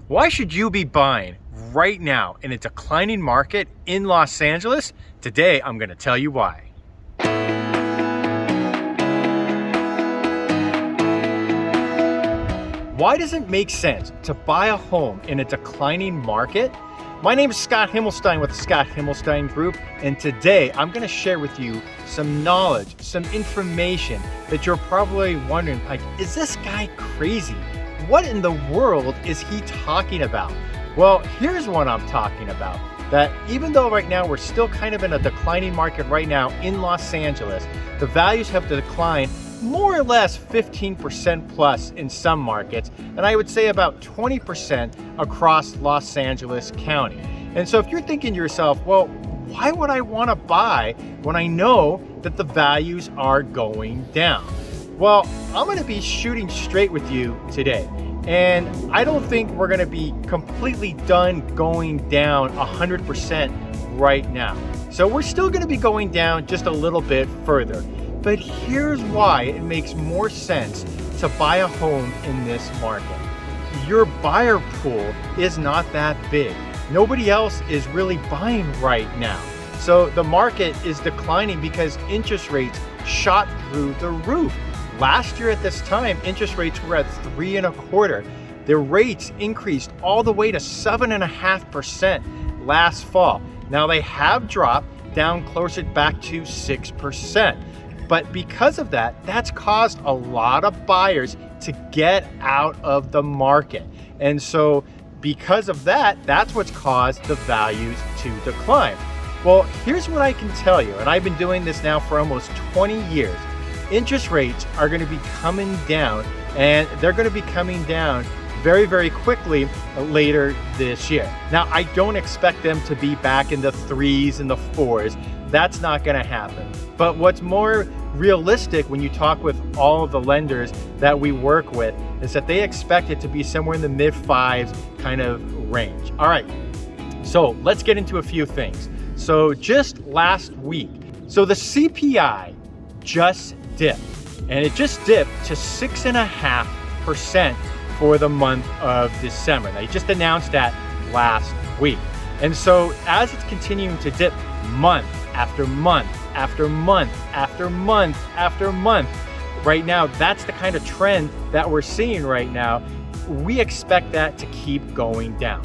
Why should you be buying right now in a declining market in Los Angeles? Today, I'm going to tell you why. Why does it make sense to buy a home in a declining market? My name is Scott Himelstein with the Scott Himelstein Group, and today I'm going to share with you some knowledge, some information that you're probably wondering, like, is this guy crazy? What in the world is he talking about? Well, here's what I'm talking about. That even though right now we're still kind of in a declining market right now in Los Angeles, the values have declined more or less 15% plus in some markets, and I would say about 20% across Los Angeles County. And so if you're thinking to yourself, well, why would I want to buy when I know that the values are going down? Well, I'm going to be shooting straight with you today. And I don't think we're going to be completely done going down 100% right now. So we're still going to be going down just a little bit further. But here's why it makes more sense to buy a home in this market. Your buyer pool is not that big. Nobody else is really buying right now. So the market is declining because interest rates shot through the roof. Last year at this time, interest rates were at 3.25%. The rates increased all the way to 7.5% last fall. Now they have dropped down closer back to 6%. But because of that, that's caused a lot of buyers to get out of the market. And so because of that, that's what's caused the values to decline. Well, here's what I can tell you, and I've been doing this now for almost 20 years. Interest rates are going to be coming down, and they're going to be coming down very, very quickly later this year. Now, I don't expect them to be back in the 3s and the 4s. That's not going to happen. But what's more realistic when you talk with all of the lenders that we work with is that they expect it to be somewhere in the mid-5s kind of range. All right, so let's get into a few things. So just last week, so the CPI just dipped, and it just dipped to 6.5% for the month of December. They just announced that last week. And so as it's continuing to dip month after month after month after month after month, right now, that's the kind of trend that we're seeing right now. We expect that to keep going down.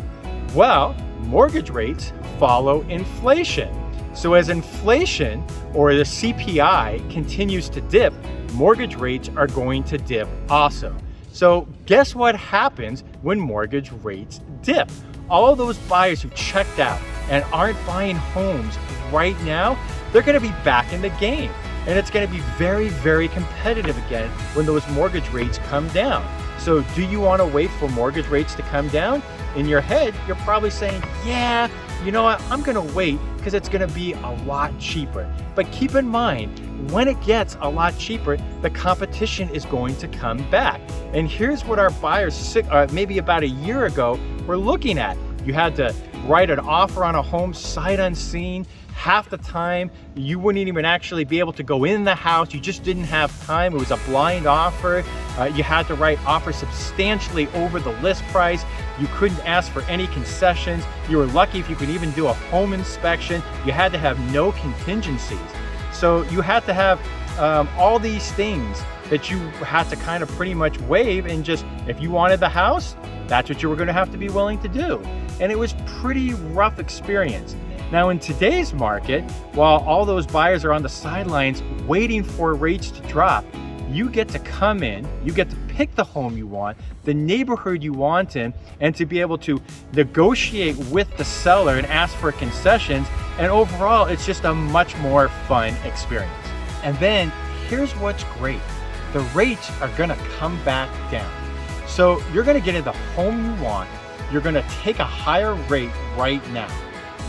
Well, mortgage rates follow inflation. So as inflation or the CPI continues to dip, mortgage rates are going to dip also. So guess what happens when mortgage rates dip? All of those buyers who checked out and aren't buying homes right now, they're going to be back in the game. And it's going to be very, very competitive again when those mortgage rates come down. So do you want to wait for mortgage rates to come down? In your head, you're probably saying, yeah, you know what, I'm going to wait because it's going to be a lot cheaper. But keep in mind, when it gets a lot cheaper, the competition is going to come back. And here's what our buyers, maybe about a year ago, were looking at. You had to write an offer on a home sight unseen. Half the time, you wouldn't even actually be able to go in the house. You just didn't have time. It was a blind offer. You had to write offers substantially over the list price. You couldn't ask for any concessions. You were lucky if you could even do a home inspection. You had to have no contingencies. So you had to have all these things that you had to kind of pretty much waive, and just, if you wanted the house, that's what you were going to have to be willing to do. And it was pretty rough experience. Now in today's market, while all those buyers are on the sidelines waiting for rates to drop, you get to come in, you get to pick the home you want, the neighborhood you want in, and to be able to negotiate with the seller and ask for concessions. And overall, it's just a much more fun experience. And then here's what's great. The rates are gonna come back down. So you're gonna get in the home you want. You're gonna take a higher rate right now.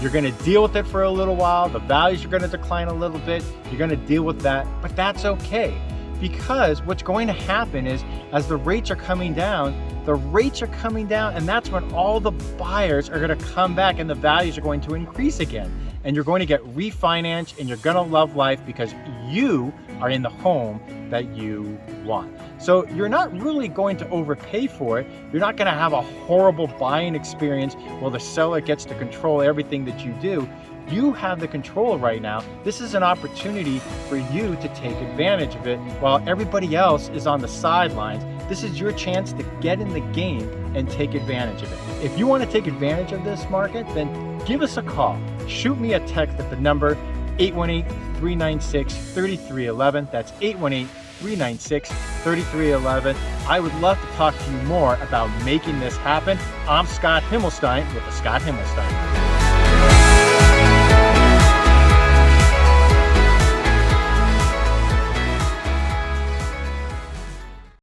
You're gonna deal with it for a little while. The values are gonna decline a little bit. You're gonna deal with that, but that's okay. Because what's going to happen is, as the rates are coming down, and that's when all the buyers are gonna come back and the values are going to increase again. And you're going to get refinanced, and you're gonna love life because you are in the home that you want. So you're not really going to overpay for it. You're not going to have a horrible buying experience while the seller gets to control everything that you do. You have the control right now. This is an opportunity for you to take advantage of it while everybody else is on the sidelines. This is your chance to get in the game and take advantage of it. If you want to take advantage of this market, then give us a call. Shoot me a text at the number 818-396-3311. That's 818-396-3311. I would love to talk to you more about making this happen. I'm Scott Himelstein with the Scott Himelstein.